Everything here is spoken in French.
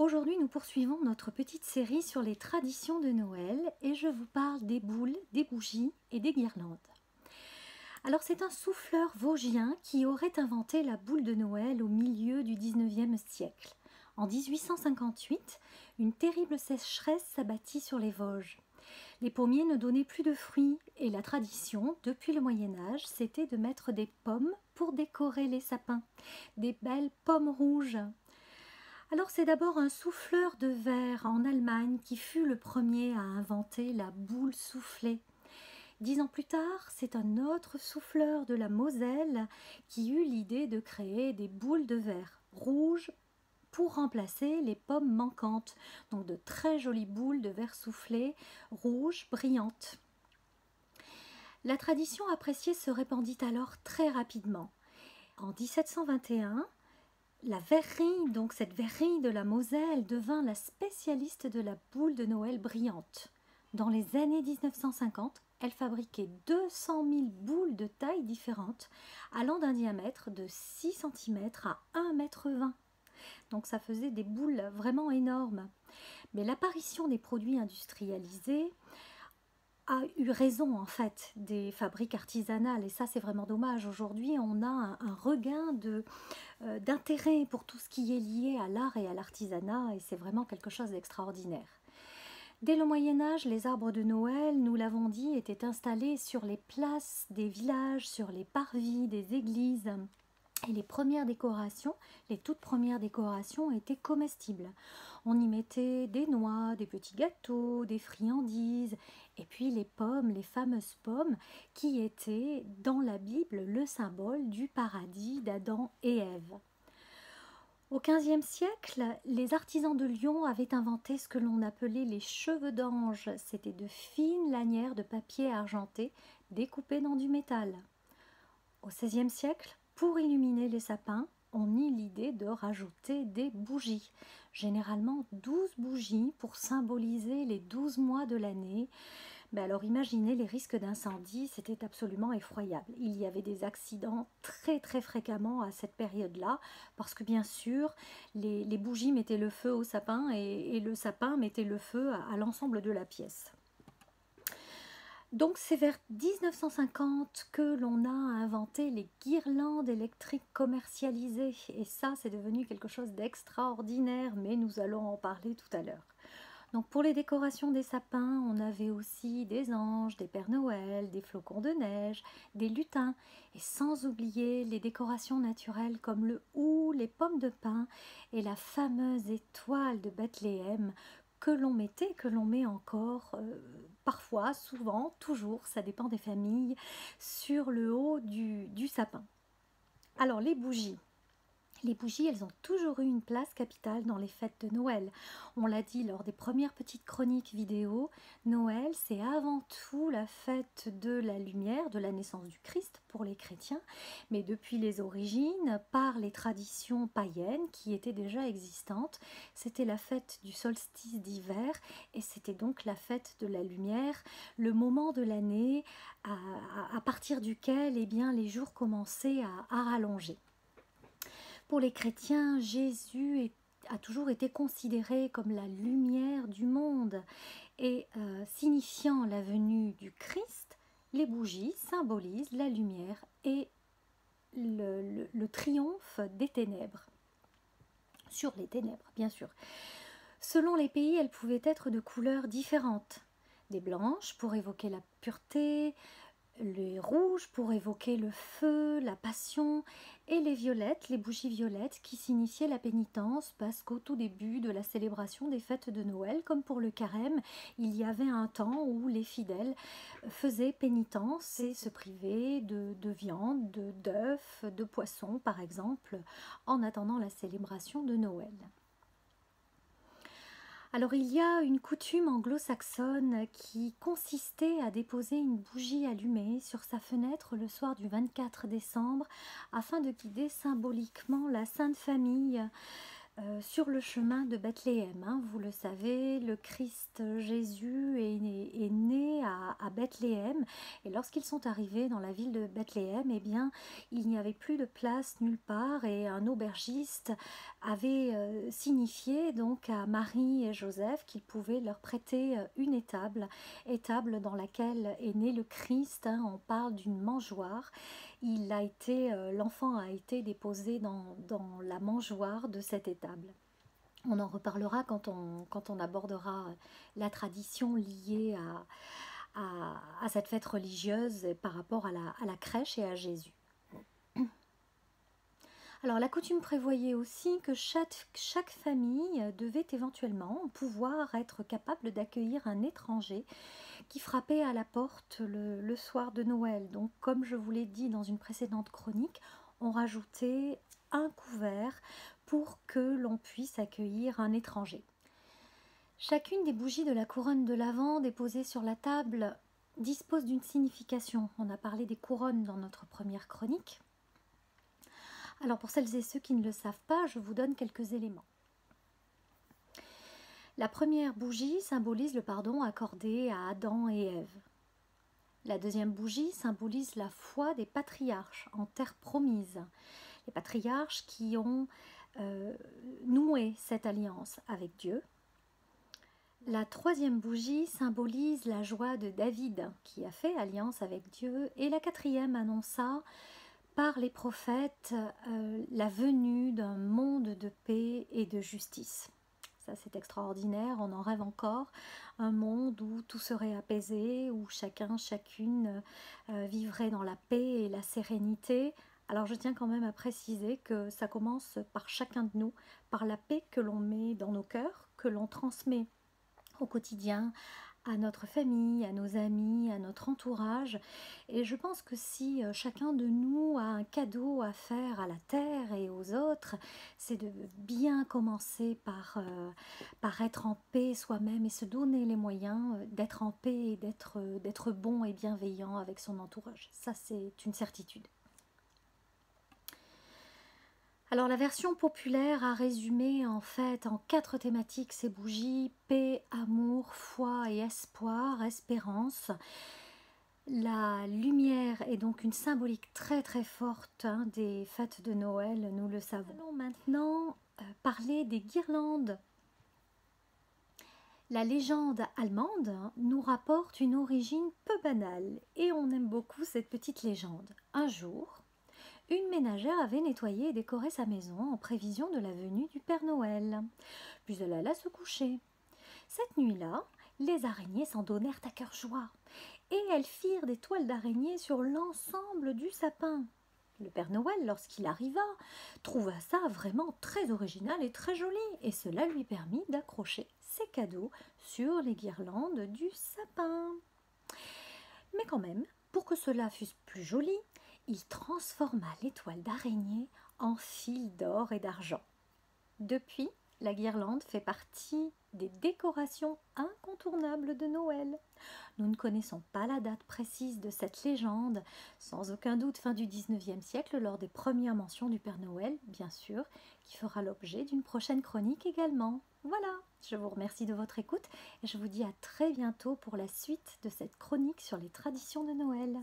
Aujourd'hui, nous poursuivons notre petite série sur les traditions de Noël et je vous parle des boules, des bougies et des guirlandes. Alors, c'est un souffleur vosgien qui aurait inventé la boule de Noël au milieu du 19e siècle. En 1858, une terrible sécheresse s'abattit sur les Vosges. Les pommiers ne donnaient plus de fruits et la tradition, depuis le Moyen-Âge, c'était de mettre des pommes pour décorer les sapins, des belles pommes rouges. Alors c'est d'abord un souffleur de verre en Allemagne qui fut le premier à inventer la boule soufflée. 10 ans plus tard, c'est un autre souffleur de la Moselle qui eut l'idée de créer des boules de verre rouges pour remplacer les pommes manquantes. Donc de très jolies boules de verre soufflé rouges brillantes. La tradition appréciée se répandit alors très rapidement. En 1721, la verrerie, donc cette verrerie de la Moselle, devint la spécialiste de la boule de Noël brillante. Dans les années 1950, elle fabriquait 200 000 boules de tailles différentes, allant d'un diamètre de 6 cm à 1,20 m. Donc ça faisait des boules vraiment énormes. Mais l'apparition des produits industrialisés a eu raison en fait des fabriques artisanales et ça c'est vraiment dommage. Aujourd'hui on a un regain d'intérêt pour tout ce qui est lié à l'art et à l'artisanat et c'est vraiment quelque chose d'extraordinaire. Dès le Moyen-Âge, les arbres de Noël, nous l'avons dit, étaient installés sur les places des villages, sur les parvis des églises. Et les premières décorations, les toutes premières décorations étaient comestibles. On y mettait des noix, des petits gâteaux, des friandises, et puis les pommes, les fameuses pommes qui étaient dans la Bible le symbole du paradis d'Adam et Ève. Au XVe siècle, les artisans de Lyon avaient inventé ce que l'on appelait les cheveux d'ange. C'était de fines lanières de papier argenté découpées dans du métal. Au XVIe siècle, pour illuminer les sapins, on eut l'idée de rajouter des bougies. Généralement 12 bougies pour symboliser les 12 mois de l'année. Mais alors imaginez les risques d'incendie, c'était absolument effroyable. Il y avait des accidents très fréquemment à cette période-là, parce que bien sûr, les bougies mettaient le feu au sapin et le sapin mettait le feu à l'ensemble de la pièce. Donc c'est vers 1950 que l'on a inventé les guirlandes électriques commercialisées. Et ça, c'est devenu quelque chose d'extraordinaire, mais nous allons en parler tout à l'heure. Donc pour les décorations des sapins, on avait aussi des anges, des Pères Noël, des flocons de neige, des lutins. Et sans oublier les décorations naturelles comme le hou, les pommes de pin et la fameuse étoile de Bethléem que l'on mettait, que l'on met encore parfois, souvent, toujours, ça dépend des familles, sur le haut du sapin. Alors les bougies. Les bougies, elles ont toujours eu une place capitale dans les fêtes de Noël. On l'a dit lors des premières petites chroniques vidéo, Noël, c'est avant tout la fête de la lumière, de la naissance du Christ pour les chrétiens, mais depuis les origines, par les traditions païennes qui étaient déjà existantes, c'était la fête du solstice d'hiver et c'était donc la fête de la lumière, le moment de l'année à partir duquel eh bien, les jours commençaient à rallonger. Pour les chrétiens, Jésus a toujours été considéré comme la lumière du monde et signifiant la venue du Christ, les bougies symbolisent la lumière et le triomphe des ténèbres, sur les ténèbres bien sûr. Selon les pays, elles pouvaient être de couleurs différentes, des blanches pour évoquer la pureté, les rouges pour évoquer le feu, la passion, et les violettes, les bougies violettes qui signifiaient la pénitence, parce qu'au tout début de la célébration des fêtes de Noël, comme pour le carême, il y avait un temps où les fidèles faisaient pénitence et se privaient de viande, d'œufs, de poissons par exemple, en attendant la célébration de Noël. Alors il y a une coutume anglo-saxonne qui consistait à déposer une bougie allumée sur sa fenêtre le soir du 24 décembre afin de guider symboliquement la Sainte Famille sur le chemin de Bethléem. Hein. Vous le savez, le Christ Jésus est né à Bethléem, et lorsqu'ils sont arrivés dans la ville de Bethléem, eh bien, il n'y avait plus de place nulle part, et un aubergiste avait signifié donc à Marie et Joseph qu'il pouvait leur prêter une étable dans laquelle est né le Christ. Hein. On parle d'une mangeoire. L'enfant a été déposé dans la mangeoire de cette étable. On en reparlera quand on abordera la tradition liée à cette fête religieuse par rapport à la crèche et à Jésus. Alors la coutume prévoyait aussi que chaque famille devait éventuellement pouvoir être capable d'accueillir un étranger qui frappait à la porte le soir de Noël. Donc comme je vous l'ai dit dans une précédente chronique, on rajoutait un couvert pour que l'on puisse accueillir un étranger. Chacune des bougies de la couronne de l'Avent déposées sur la table dispose d'une signification. On a parlé des couronnes dans notre première chronique. Alors pour celles et ceux qui ne le savent pas, je vous donne quelques éléments. La première bougie symbolise le pardon accordé à Adam et Ève. La deuxième bougie symbolise la foi des patriarches en terre promise. Les patriarches qui ont noué cette alliance avec Dieu. La troisième bougie symbolise la joie de David qui a fait alliance avec Dieu. Et la quatrième annonça par les prophètes la venue d'un monde de paix et de justice. Ça c'est extraordinaire, on en rêve encore, un monde où tout serait apaisé, où chacune vivrait dans la paix et la sérénité. Alors je tiens quand même à préciser que ça commence par chacun de nous, par la paix que l'on met dans nos cœurs, que l'on transmet au quotidien, à notre famille, à nos amis, à notre entourage. Et je pense que si chacun de nous a un cadeau à faire à la terre et aux autres, c'est de bien commencer par être en paix soi-même et se donner les moyens d'être en paix et d'être bon et bienveillant avec son entourage. Ça, c'est une certitude. Alors la version populaire a résumé en fait en 4 thématiques ces bougies: paix, amour, foi et espoir, espérance. La lumière est donc une symbolique très très forte des fêtes de Noël, nous le savons. Allons maintenant parler des guirlandes. La légende allemande nous rapporte une origine peu banale et on aime beaucoup cette petite légende. Un jour, une ménagère avait nettoyé et décoré sa maison en prévision de la venue du Père Noël. Puis elle alla se coucher. Cette nuit-là, les araignées s'en donnèrent à cœur joie et elles firent des toiles d'araignées sur l'ensemble du sapin. Le Père Noël, lorsqu'il arriva, trouva ça vraiment très original et très joli, et cela lui permit d'accrocher ses cadeaux sur les guirlandes du sapin. Mais quand même, pour que cela fût plus joli, il transforma l'étoile d'araignée en fil d'or et d'argent. Depuis, la guirlande fait partie des décorations incontournables de Noël. Nous ne connaissons pas la date précise de cette légende, sans aucun doute fin du 19e siècle, lors des premières mentions du Père Noël, bien sûr, qui fera l'objet d'une prochaine chronique également. Voilà, je vous remercie de votre écoute et je vous dis à très bientôt pour la suite de cette chronique sur les traditions de Noël.